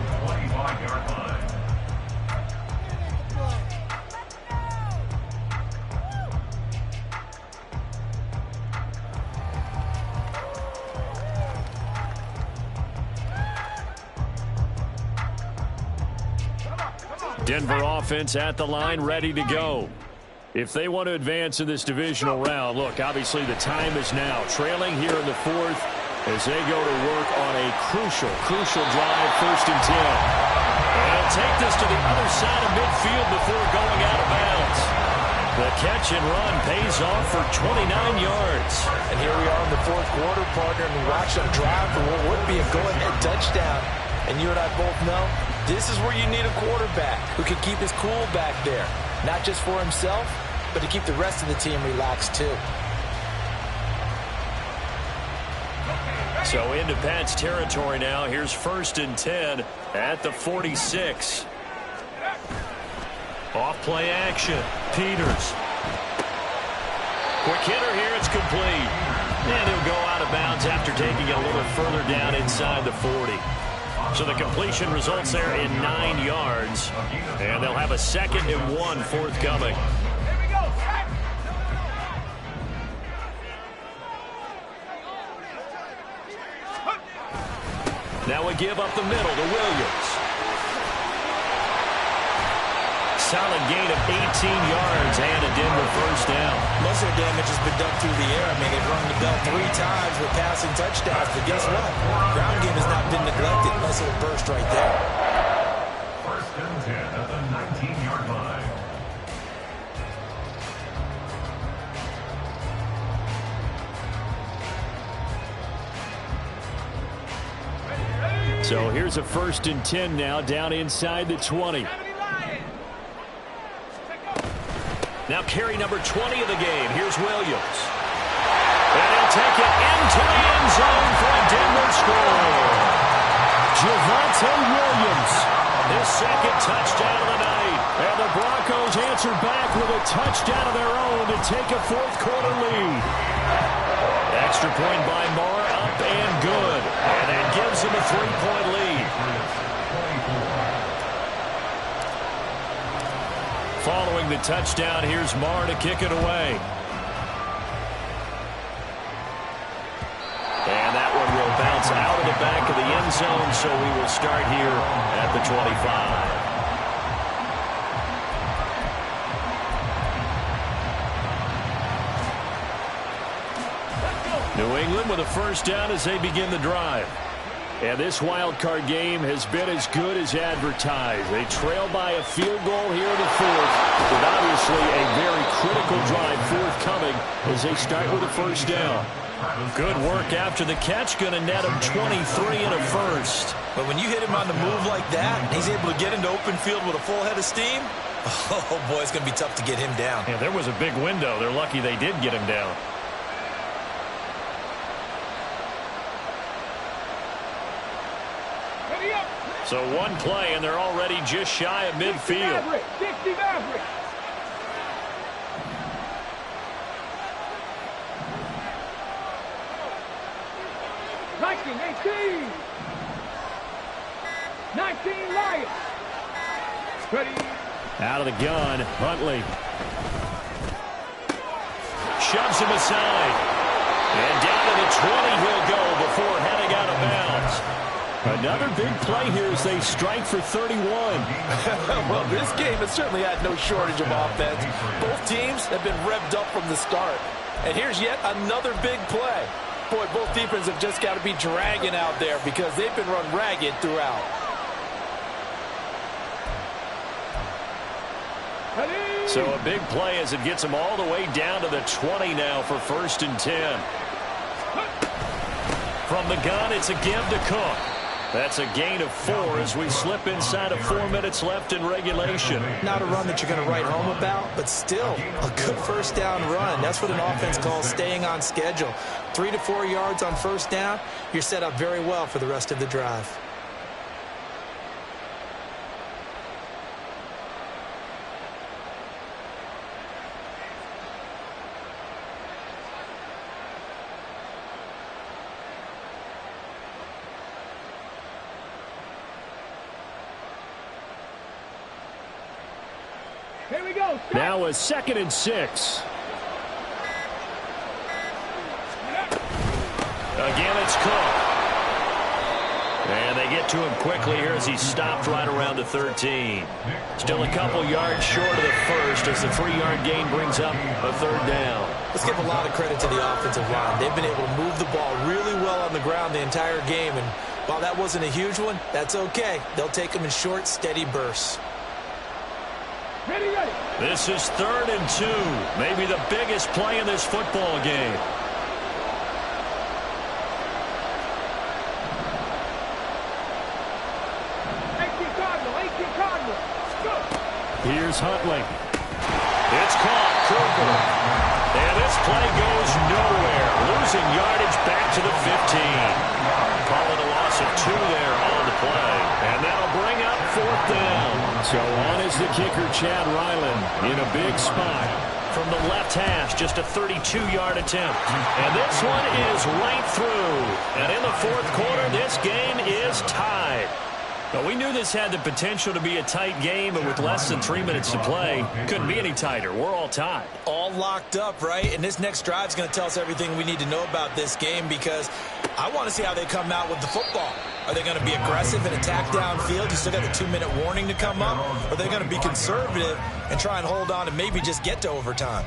[SPEAKER 6] Denver offense at the line, ready to go. If they want to advance in this divisional round, look, obviously the time is now. Trailing here in the 4th as they go to work on a crucial drive, 1st and 10. And they'll take this to the other side of midfield before going out of bounds. The catch and run pays off for 29 yards.
[SPEAKER 3] And here we are in the 4th quarter, partner, and we watch them drive for what would be a go-ahead touchdown. And you and I both know this is where you need a quarterback who can keep his cool back there. Not just for himself, but to keep the rest of the team relaxed too.
[SPEAKER 6] So into Pat's territory now. Here's 1st and 10 at the 46. Off play action. Peters. Quick hitter here. It's complete. And he'll go out of bounds after taking it a little further down inside the 40. So the completion results there in 9 yards. And they'll have a 2nd and 1 forthcoming. Now we give up the middle to Williams. Solid gain of 18 yards and a Denver 1st down.
[SPEAKER 3] Most of the damage has been done through the air. I mean, they've rung the bell 3 times with passing touchdowns. But guess what? Ground game has not been neglected. Nice little burst right there.
[SPEAKER 4] 1st and 10 at the 19-yard line.
[SPEAKER 6] So here's a 1st and 10 now down inside the 20.
[SPEAKER 2] Now carry number 20 of the game. Here's Williams. And he'll take it into the end zone for a Denver score.
[SPEAKER 6] Javonte Williams.
[SPEAKER 2] His 2nd touchdown of the night.
[SPEAKER 6] And the Broncos answer back with a touchdown of their own to take a 4th quarter lead.
[SPEAKER 2] Extra point by Moore, up and good. And that gives him a 3-point lead.
[SPEAKER 6] Following the touchdown, here's Moore to kick it away.
[SPEAKER 2] And that one will bounce out of the back of the end zone, so we will start here at the 25.
[SPEAKER 6] New England with a 1st down as they begin the drive. And this wild card game has been as good as advertised. They trail by a field goal here in the 4th, with obviously a very critical drive forthcoming as they start with a 1st down.
[SPEAKER 2] Good work after the catch, going to net him 23 and a 1st.
[SPEAKER 3] But when you hit him on the move like that, he's able to get into open field with a full head of steam. Oh, boy, it's going to be tough to get him down.
[SPEAKER 2] Yeah, there was a big window. They're lucky they did get him down.
[SPEAKER 6] So one play, and they're already just shy of midfield.
[SPEAKER 5] 60 Maverick. Nineteen. 19 Lions. Ready.
[SPEAKER 6] Out of the gun, Huntley. Shoves him aside. And down to the 20 he'll go before heading out of bounds. Another big play here as they strike for 31.
[SPEAKER 3] Well, this game has certainly had no shortage of offense. Both teams have been revved up from the start. And here's yet another big play. Boy, both defenses have just got to be dragging out there because they've been run ragged throughout.
[SPEAKER 6] So a big play as it gets them all the way down to the 20 now for 1st and 10. From the gun, it's a give to Cook. That's a gain of 4 as we slip inside of 4 minutes left in regulation.
[SPEAKER 3] Not a run that you're going to write home about, but still a good 1st down run. That's what an offense calls staying on schedule. 3 to 4 yards on 1st down, you're set up very well for the rest of the drive.
[SPEAKER 5] Here we go.
[SPEAKER 6] Now a 2nd and 6.
[SPEAKER 2] Again, it's Cook. And they get to him quickly here as he stopped right around the 13. Still a couple yards short of the 1st as the 3-yard gain brings up a 3rd down.
[SPEAKER 3] Let's give a lot of credit to the offensive line. They've been able to move the ball really well on the ground the entire game. And while that wasn't a huge one, that's okay. They'll take them in short, steady bursts.
[SPEAKER 5] Ready.
[SPEAKER 2] This is 3rd and 2. Maybe the biggest play in this football game.
[SPEAKER 6] Here's Huntley.
[SPEAKER 2] It's caught. Cooper. And this play goes nowhere. Losing yardage back to the 15. Call it a loss of 2 there on the play. And that'll bring up 4th down.
[SPEAKER 6] So on is the kicker, Chad Ryland, in a big spot.
[SPEAKER 2] From the left hash, just a 32-yard attempt. And this one is right through. And in the 4th quarter, this game is tied.
[SPEAKER 6] But we knew this had the potential to be a tight game, but with less than 3 minutes to play, couldn't be any tighter. We're all tied.
[SPEAKER 3] All locked up, right? And this next drive is going to tell us everything we need to know about this game because I want to see how they come out with the football. Are they going to be aggressive and attack downfield? You still got the 2-minute warning to come up. Or are they going to be conservative and try and hold on and maybe just get to overtime?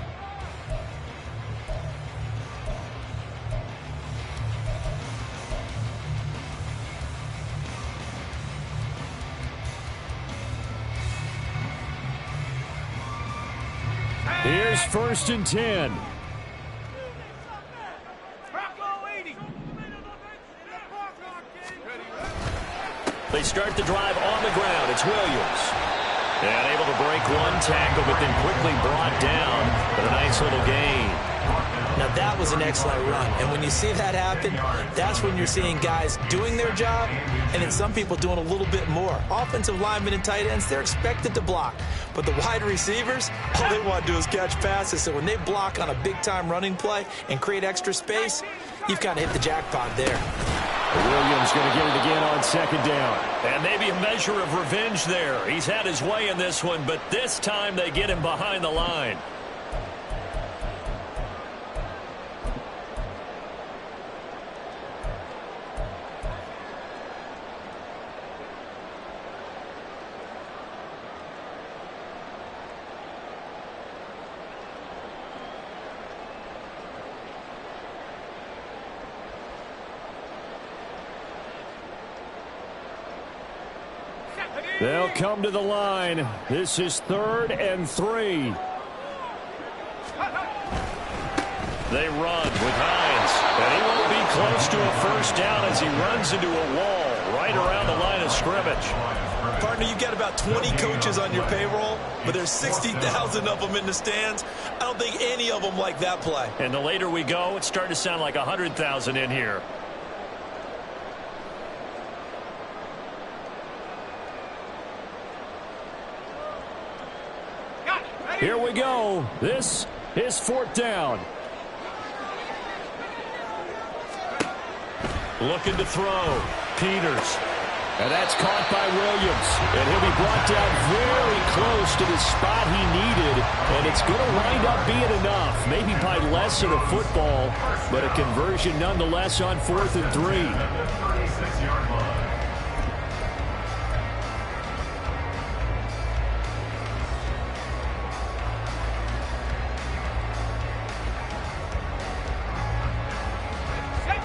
[SPEAKER 6] Here's 1st and 10.
[SPEAKER 2] they start the drive on the ground. It's Williams. And able to break one tackle, but then quickly brought down. But a nice little gain.
[SPEAKER 3] Now, that was an excellent run. And when you see that happen, that's when you're seeing guys doing their job and then some people doing a little bit more. Offensive linemen and tight ends, they're expected to block. But the wide receivers, all they want to do is catch passes. So when they block on a big-time running play and create extra space, you've kind of hit the jackpot there.
[SPEAKER 6] Williams going to get it again on second down.
[SPEAKER 2] And maybe a measure of revenge there. He's had his way in this one, but this time they get him behind the line.
[SPEAKER 6] They'll come to the line. This is 3rd and 3.
[SPEAKER 2] They run with Hines. And he won't be close to a first down as he runs into a wall right around the line of scrimmage.
[SPEAKER 3] Partner, you got about 20 coaches on your payroll, but there's 60,000 of them in the stands. I don't think any of them like that play.
[SPEAKER 2] And the later we go, it's starting to sound like 100,000 in here.
[SPEAKER 6] Here we go. This is 4th down.
[SPEAKER 2] Looking to throw. Peters.
[SPEAKER 6] And that's caught by Williams. And he'll be brought down very close to the spot he needed. And it's going to wind up being enough. Maybe by less than a football, but a conversion nonetheless on 4th and 3.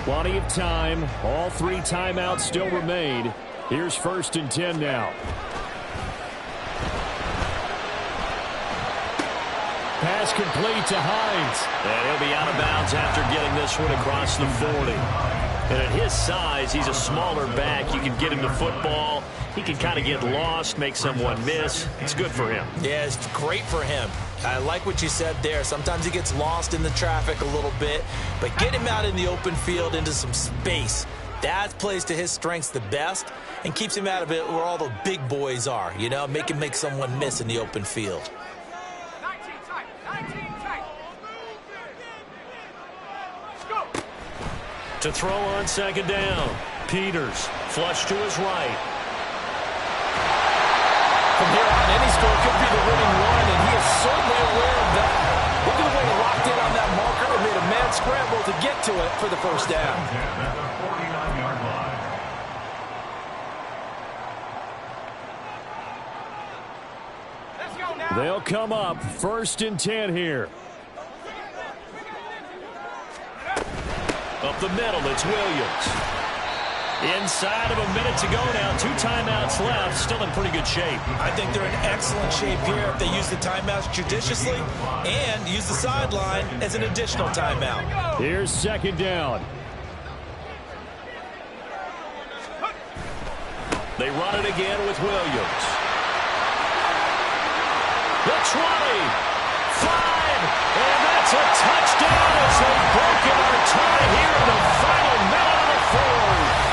[SPEAKER 6] Plenty of time. All 3 timeouts still remain. Here's 1st and 10 now. Pass complete to Hines.
[SPEAKER 2] And he'll be out of bounds after getting this one across the 40. And at his size, he's a smaller back. You can get him the football. He can kind of get lost, make someone miss. It's good for him.
[SPEAKER 3] Yeah, it's great for him. I like what you said there. Sometimes he gets lost in the traffic a little bit, but get him out in the open field into some space. That plays to his strengths the best and keeps him out of it where all the big boys are, you know, make someone miss in the open field.
[SPEAKER 5] 19 tight.
[SPEAKER 2] To throw on 2nd down. Peters, flush to his right.
[SPEAKER 3] From here on, any score could be the winning one, and he is certainly aware of that. Look at the way he locked in on that marker and made a mad scramble to get to it for the first down.
[SPEAKER 6] They'll come up 1st and 10 here.
[SPEAKER 2] Up the middle, it's Williams. Inside of a minute to go now. 2 timeouts left. Still in pretty good shape.
[SPEAKER 3] I think they're in excellent shape here if they use the timeouts judiciously and use the sideline as an additional timeout.
[SPEAKER 6] Here's 2nd down.
[SPEAKER 2] They run it again with Williams. The 20. 5. And that's a touchdown as they've broken our tie here in the final minute of the 4th.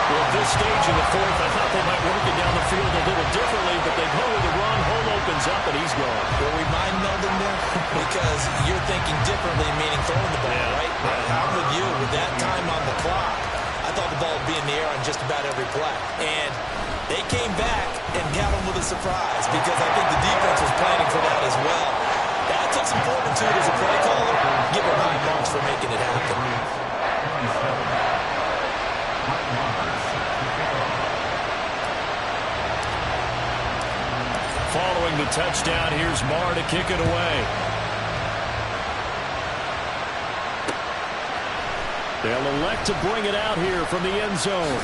[SPEAKER 2] Well, at this stage in the 4th, I thought they might work it down the field a little differently, but they go with the run. Hole opens up, and he's gone.
[SPEAKER 3] Well, we mind melding there because you're thinking differently, meaning throwing the ball, right? I'm with you. With that time on the clock, I thought the ball would be in the air on just about every play. And they came back and got them with a surprise because I think the defense was planning for that as well. That took some fortitude as a play caller. Give him high marks for making it happen.
[SPEAKER 2] Following the touchdown, here's Marr to kick it away.
[SPEAKER 6] They'll elect to bring it out here from the end zone.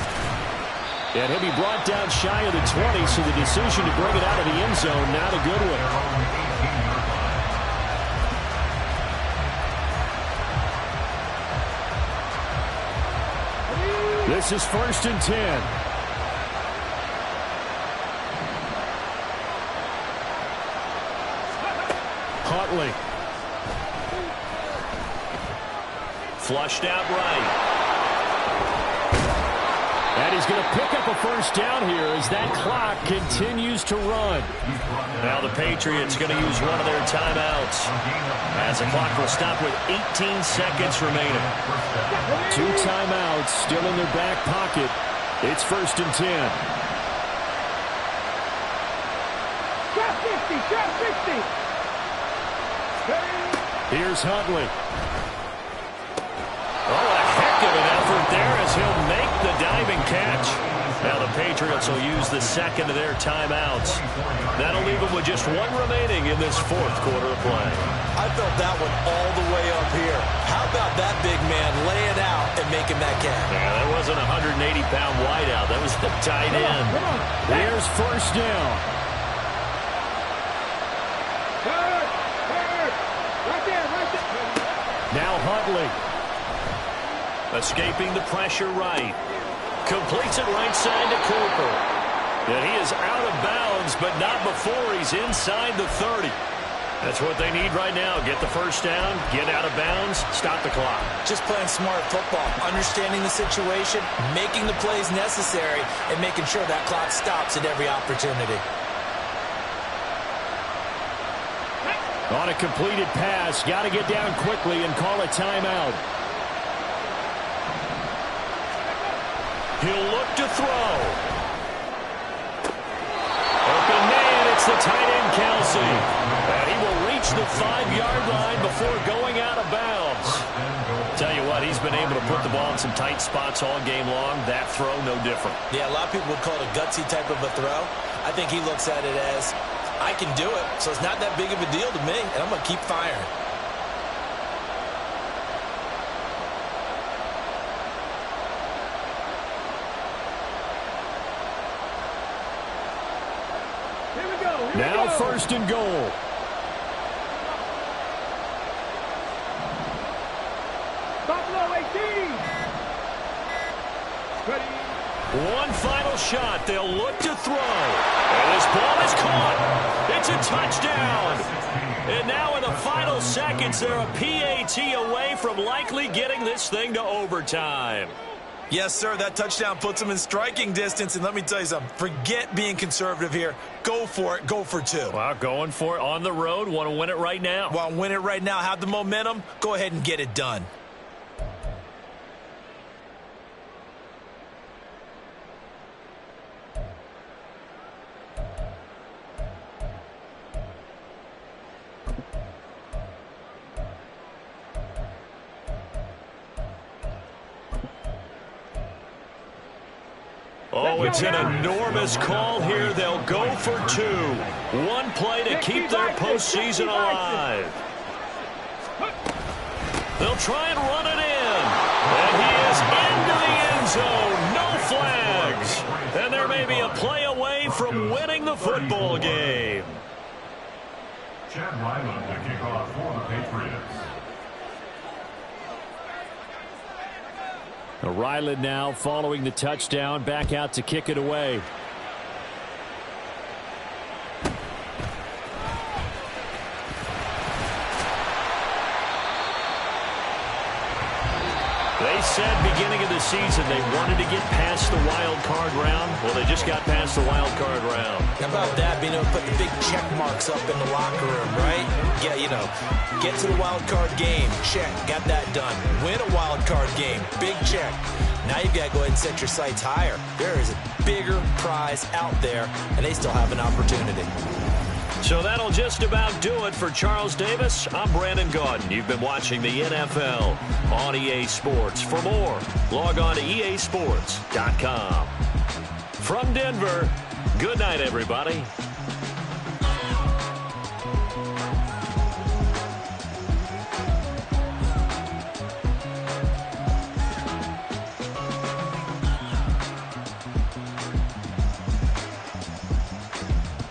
[SPEAKER 6] And he'll be brought down shy of the 20, so the decision to bring it out of the end zone, not a good one. This is 1st and 10.
[SPEAKER 2] Flushed out right.
[SPEAKER 6] And he's going to pick up a first down here as that clock continues to run.
[SPEAKER 2] Now the Patriots going to use one of their timeouts, as the clock will stop with 18 seconds remaining.
[SPEAKER 6] 2 timeouts still in their back pocket. It's 1st and 10.
[SPEAKER 5] Drop 60, drop 60.
[SPEAKER 6] Here's Huntley.
[SPEAKER 2] Oh, a heck of an effort there as he'll make the diving catch. Now the Patriots will use the second of their timeouts. That'll leave them with just 1 remaining in this 4th quarter of play.
[SPEAKER 3] I felt that one all the way up here. How about that big man laying out and making that catch?
[SPEAKER 2] Yeah, that wasn't a 180-pound wideout. That was the tight end.
[SPEAKER 6] Here's 1st down.
[SPEAKER 5] Third. Right there.
[SPEAKER 6] Now Huntley.
[SPEAKER 2] Escaping the pressure right. Completes it right side to Cooper. And he is out of bounds, but not before he's inside the 30. That's what they need right now. Get the first down, get out of bounds, stop the clock.
[SPEAKER 3] Just playing smart football, understanding the situation, making the plays necessary, and making sure that clock stops at every opportunity.
[SPEAKER 6] On a completed pass, got to get down quickly and call a timeout.
[SPEAKER 2] He'll look to throw. Open man, it's the tight end, Kelsey. And he will reach the 5-yard line before going out of bounds. Tell you what, he's been able to put the ball in some tight spots all game long. That throw, no different.
[SPEAKER 3] Yeah, a lot of people would call it a gutsy type of a throw. I think he looks at it as, I can do it, so it's not that big of a deal to me, and I'm going to keep firing.
[SPEAKER 6] Now 1st and goal.
[SPEAKER 5] Buffalo 18. Ready.
[SPEAKER 2] One final shot. They'll look to throw. And this ball is caught. It's a touchdown. And now in the final seconds, they're a PAT away from likely getting this thing to overtime.
[SPEAKER 3] Yes, sir, that touchdown puts them in striking distance, and let me tell you something, forget being conservative here. Go for it, go for 2.
[SPEAKER 2] Well, going for it on the road, want to win it right now.
[SPEAKER 3] Want to win it right now, have the momentum, go ahead and get it done.
[SPEAKER 2] Oh, it's an enormous call here. They'll go for 2. One play to keep their postseason alive. They'll try and run it in. And he is into the end zone. No flags. And there may be a play away from winning the football game.
[SPEAKER 4] Chad Ryland to kick off for the Patriots.
[SPEAKER 6] Ryland now following the touchdown, back out to kick it away.
[SPEAKER 2] They said beginning of the season they wanted to get past the wild card round. Well, they just got past the wild card round.
[SPEAKER 3] How about that, being able to put the big check marks up in the locker room, right? Yeah, you know, get to the wild card game, check, got that done. Win a wild card game, big check. Now you've got to go ahead and set your sights higher. There is a bigger prize out there, and they still have an opportunity.
[SPEAKER 2] So that'll just about do it for Charles Davis. I'm Brandon Gaudin. You've been watching the NFL on EA Sports. For more, log on to easports.com. From Denver, good night, everybody.